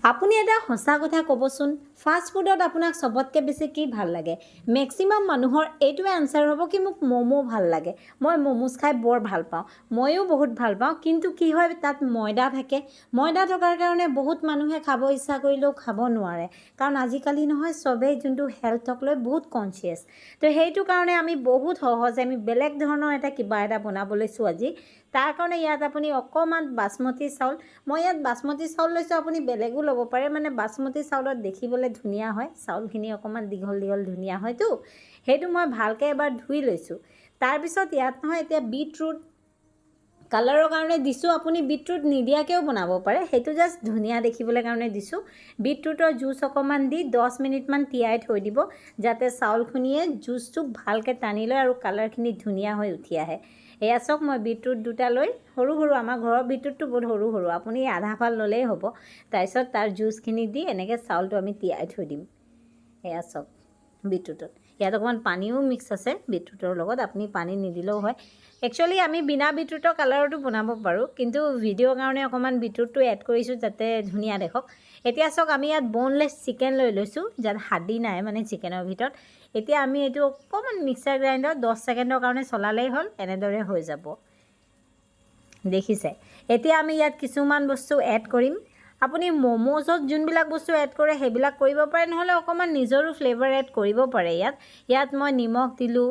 আপুনি এটা সঁচা কথা ক'বচোন, ফাষ্ট ফুডত আপোনাক চবতকৈ বেছি কি ভাল লাগে? মেক্সিমাম মানুহৰ এইটোৱে আনচাৰ হ'ব কি মোক ম'ম' ভাল লাগে। মই ম'ম'জ খাই বৰ ভাল পাওঁ। ময়ো বহুত ভাল পাওঁ, কিন্তু কি হয় তাত ময়দা থাকে। ময়দা থকাৰ কাৰণে বহুত মানুহে খাব ইচ্ছা কৰিলেও খাব নোৱাৰে। কাৰণ আজিকালি নহয় চবেই যোনটো হেল্থক লৈ বহুত কনচিয়াছ। তো সেইটো কাৰণে আমি বহুত সহজে আমি বেলেগ ধৰণৰ কিবা এটা বনাব লৈছোঁ আজি। তাৰ কাৰণে ইয়াত আপুনি অকণমান বাসমতী চাউল, মই ইয়াত বাসমতী চাউল লৈছোঁ, আপুনি বেলেগো ল'ব পাৰে। মানে বাসমতী চাউলত দেখিবলৈ ধুনীয়া হয়, চাউলখিনি অকণমান দীঘল দীঘল ধুনীয়া হয়তো। সেইটো মই ভালকৈ এবাৰ ধুই লৈছোঁ। তাৰপিছত ইয়াত নহয় এতিয়া বিটৰুট কালাৰৰ কাৰণে দিছোঁ। আপুনি বিটৰুট নিদিয়াকৈও বনাব পাৰে, সেইটো জাষ্ট ধুনীয়া দেখিবলৈ কাৰণে দিছোঁ। বিটৰুটৰ জুচ অকণমান দি 10 মিনিটমান তিয়াই থৈ দিব, যাতে চাউলখিনিয়ে জুচটো ভালকৈ টানি লয় আৰু কালাৰখিনি ধুনীয়া হৈ উঠি আহে। এয়া চাওক, মই বিটৰুট দুটা লৈ সৰু সৰু, আমাৰ ঘৰৰ বিটৰুটটো বহুত সৰু সৰু, আপুনি আধা ফাল ল'লেই হ'ব। তাৰপিছত তাৰ জুচখিনি দি এনেকৈ চাউলটো আমি তিয়াই থৈ দিম। এয়া চাওক বিটৰুটত ইয়াত অকণমান পানীও মিক্স আছে বিটৰুটৰ লগত, আপুনি পানী নিদিলেও হয়। একচুৱেলি আমি বিনা বিটৰুটৰ কালাৰতো বনাব পাৰোঁ, কিন্তু ভিডিঅ'ৰ কাৰণে অকণমান বিটৰুটটো এড কৰিছোঁ যাতে ধুনীয়া দেখক। এতিয়া চাওক, আমি ইয়াত বনলেছ চিকেন লৈ লৈছোঁ, যাত হাড্ডি নাই মানে চিকেনৰ ভিতৰত। এতিয়া আমি এইটো অকণমান মিক্সাৰ গ্ৰাইণ্ডাৰত 10 ছেকেণ্ডৰ কাৰণে চলালেই হ'ল, এনেদৰে হৈ যাব। দেখিছে? এতিয়া আমি ইয়াত কিছুমান বস্তু এড কৰিম। আপুনি ম'ম'জত যোনবিলাক বস্তু এড কৰে সেইবিলাক কৰিব পাৰে, নহ'লে অকণমান নিজৰো ফ্লেভাৰ এড কৰিব পাৰে। ইয়াত মই নিমখ দিলোঁ,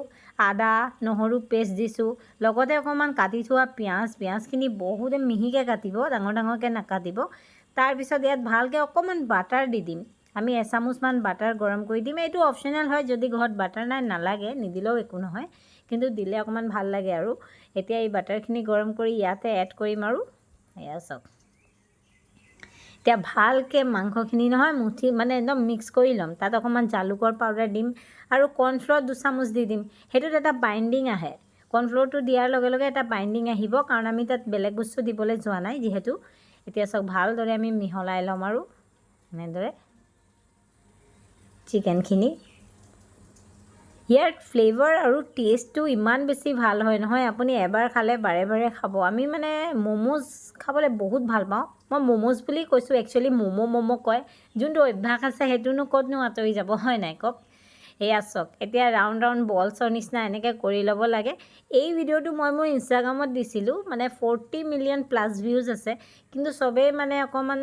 আদা নহৰু পেষ্ট দিছোঁ, লগতে অকণমান কাটি থোৱা পিঁয়াজখিনি বহুতে মিহিকৈ কাটিব, ডাঙৰ ডাঙৰকৈ নাকাটিব। তাৰপিছত ইয়াত ভালকৈ অকণমান বাটাৰ দি দিম। আমি এচামুচমান বাটাৰ গৰম কৰি দিম। এইটো অপশ্যনেল হয়, যদি ঘৰত বাটাৰ নাই নালাগে, নিদিলেও একো নহয়, কিন্তু দিলে অকণমান ভাল লাগে আৰু। এতিয়া এই বাটাৰখিনি গৰম কৰি ইয়াতে এড কৰিম আৰু এয়া চাওক। এতিয়া ভালকৈ মাংসখিনি নহয় মুঠি মানে একদম মিক্স কৰি ল'ম। তাত অকণমান জালুকৰ পাউডাৰ দিম আৰু কৰ্ণফ্ল'ৰ 2 চামুচ দি দিম। সেইটোত এটা বাইণ্ডিং আহে। কৰ্ণফ্ল'ৰটো দিয়াৰ লগে লগে এটা বাইণ্ডিং আহিব, কাৰণ আমি তাত বেলেগ বস্তু দিবলৈ যোৱা নাই যিহেতু। এতিয়া চাওক, ভালদৰে আমি মিহলাই ল'ম আৰু এনেদৰে চিকেনখিনি। ইয়াৰ ফ্লেভাৰ আৰু টেষ্টটো ইমান বেছি ভাল হয় নহয়, আপুনি এবাৰ খালে বাৰে বাৰে খাব। আমি মানে ম'ম'জ খাবলৈ বহুত ভাল পাওঁ। মই ম'ম'জ বুলি কৈছোঁ, একচুৱেলি ম'ম' কয়। যোনটো অভ্যাস আছে সেইটোনো ক'তনো আঁতৰি যাব, হয় নাই কওক? এয়া চাওক, এতিয়া ৰাউণ্ড ৰাউণ্ড বলছৰ নিচিনা এনেকৈ কৰি ল'ব লাগে। এই ভিডিঅ'টো মই মোৰ ইনষ্টাগ্ৰামত দিছিলোঁ, মানে 40 মিলিয়ন প্লাছ ভিউজ আছে। কিন্তু চবেই মানে অকণমান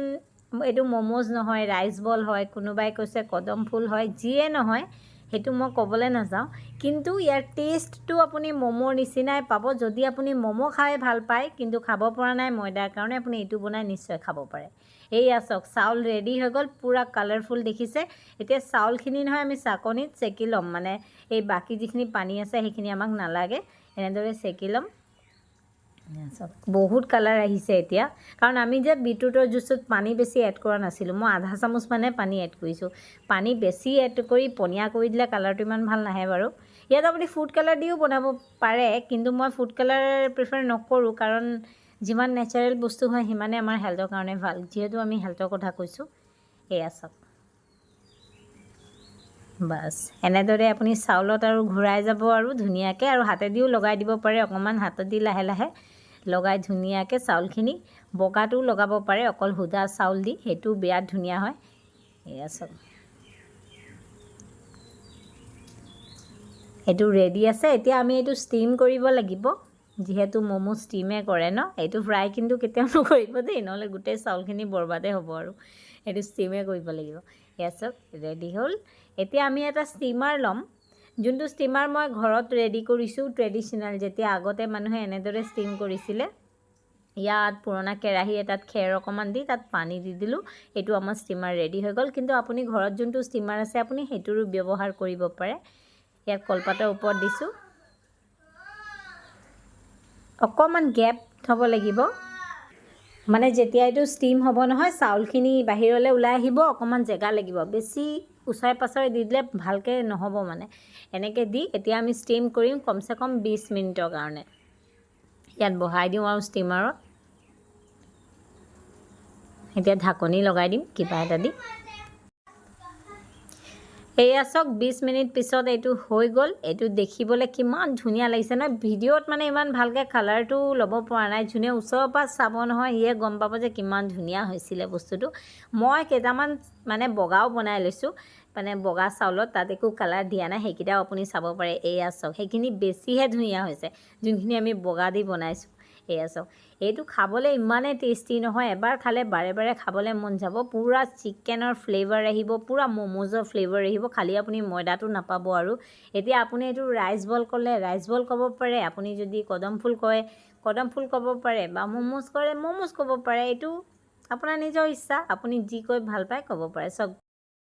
এইটো ম'ম'জ নহয় ৰাইচ বল হয়, কোনোবাই কৈছে কদম ফুল হয়, যিয়ে নহয় সেইটো মই ক'বলৈ নাযাওঁ। কিন্তু ইয়াৰ টেষ্টটো আপুনি ম'ম'ৰ নিচিনাই পাব। যদি আপুনি ম'ম' খাই ভাল পায় কিন্তু খাব পৰা নাই ময়দাৰ কাৰণে, আপুনি এইটো বনাই নিশ্চয় খাব পাৰে। এইয়া চাওক, চাউল ৰেডি হৈ গ'ল, পূৰা কালাৰফুল দেখিছে। এতিয়া চাউলখিনি নহয় আমি চাকনিত চেকি ল'ম, মানে এই বাকী যিখিনি পানী আছে সেইখিনি আমাক নালাগে, এনেদৰে চেকি ল'ম। চাওক বহুত কালাৰ আহিছে এতিয়া, কাৰণ আমি যে বিটৰুটৰ জুচত পানী বেছি এড কৰা নাছিলোঁ। মই আধা চামুচমানহে পানী এড কৰিছোঁ। পানী বেছি এড কৰি পনীয়া কৰি দিলে কালাৰটো ইমান ভাল নাহে বাৰু। ইয়াত আপুনি ফুড কালাৰ দিও বনাব পাৰে, কিন্তু মই ফুড কালাৰ প্ৰিফাৰ নকৰোঁ, কাৰণ যিমান নেচাৰেল বস্তু হয় সিমানে আমাৰ হেল্থৰ কাৰণে ভাল, যিহেতু আমি হেল্থৰ কথা কৈছোঁ। এয়া চাওক, বাছ এনেদৰে আপুনি চাউলত আৰু ঘূৰাই যাব আৰু ধুনীয়াকৈ, আৰু হাতেদিও লগাই দিব পাৰে, অকণমান হাতেদি লাহে লাহে লগাই ধুনীয়াকৈ চাউলখিনি। বগাটোও লগাব পাৰে, অকল সুদা চাউল দি, সেইটো বিৰাট ধুনীয়া হয়। এয়া চাওক, এইটো ৰেডি আছে। এতিয়া আমি এইটো ষ্টিম কৰিব লাগিব, যিহেতু ম'ম' ষ্টিমে কৰে ন। এইটো ফ্ৰাই কিন্তু কেতিয়াও নকৰিব দেই, নহ'লে গোটেই চাউলখিনি বৰবাদে হ'ব আৰু। এইটো ষ্টিমে কৰিব লাগিব। এয়া চাওক ৰেডি হ'ল। এতিয়া আমি এটা ষ্টিমাৰ ল'ম, যোনটো ষ্টিমাৰ মই ঘৰত ৰেডি কৰিছোঁ ট্ৰেডিশ্যনেল, যেতিয়া আগতে মানুহে এনেদৰে ষ্টিম কৰিছিলে। ইয়াত পুৰণা কেৰাহী এটাত খেৰ অকণমান দি তাত পানী দি দিলোঁ। এইটো আমাৰ ষ্টিমাৰ ৰেডি হৈ গ'ল। কিন্তু আপুনি ঘৰত যোনটো ষ্টিমাৰ আছে আপুনি সেইটোৰো ব্যৱহাৰ কৰিব পাৰে। ইয়াত কলপাতৰ ওপৰত দিছোঁ, অকণমান গেপ থ'ব লাগিব, মানে যেতিয়া এইটো ষ্টিম হ'ব নহয় চাউলখিনি বাহিৰলৈ ওলাই আহিব, অকণমান জেগা লাগিব। বেছি ওচৰে পাছৰে দি দিলে ভালকৈ নহ'ব মানে। এনেকৈ দি এতিয়া আমি ষ্টিম কৰিম কমচে কম 20 মিনিটৰ কাৰণে। ইয়াত বহাই দিওঁ আৰু ষ্টিমাৰত। এতিয়া ঢাকনি লগাই দিম কিবা এটা দি। এয়া চাওক 20 মিনিট পিছত এইটো হৈ গ'ল। এইটো দেখিবলৈ কিমান ধুনীয়া লাগিছে নহয়। ভিডিঅ'ত মানে ইমান ভালকৈ কালাৰটো ল'ব পৰা নাই। যোনে ওচৰৰ পৰা চাব নহয় সিয়ে গম পাব যে কিমান ধুনীয়া হৈছিলে বস্তুটো। মই কেইটামান মানে বগাও বনাই লৈছোঁ, মানে বগা চাউলত, তাত একো কালাৰ দিয়া নাই। সেইকেইটাও আপুনি চাব পাৰে। এয়া চাওক, সেইখিনি বেছিহে ধুনীয়া হৈছে যোনখিনি আমি বগা দি বনাইছোঁ। এয়া চাওক, এইটো খাবলৈ ইমানেই টেষ্টি নহয়, এবাৰ খালে বাৰে বাৰে খাবলৈ মন যাব। পূৰা চিকেনৰ ফ্লেভাৰ আহিব, পূৰা ম'ম'জৰ ফ্লেভাৰ আহিব, খালি আপুনি ময়দাটো নাপাব। আৰু এতিয়া আপুনি এইটো ৰাইচ বল ক'লে ৰাইচ বল ক'ব পাৰে, আপুনি যদি কদম ফুল কয় কদম ফুল ক'ব পাৰে, বা ম'ম'জ কৰে ম'ম'জ ক'ব পাৰে। এইটো আপোনাৰ নিজৰ ইচ্ছা, আপুনি যি কৈ ভাল পায় ক'ব পাৰে। চাওক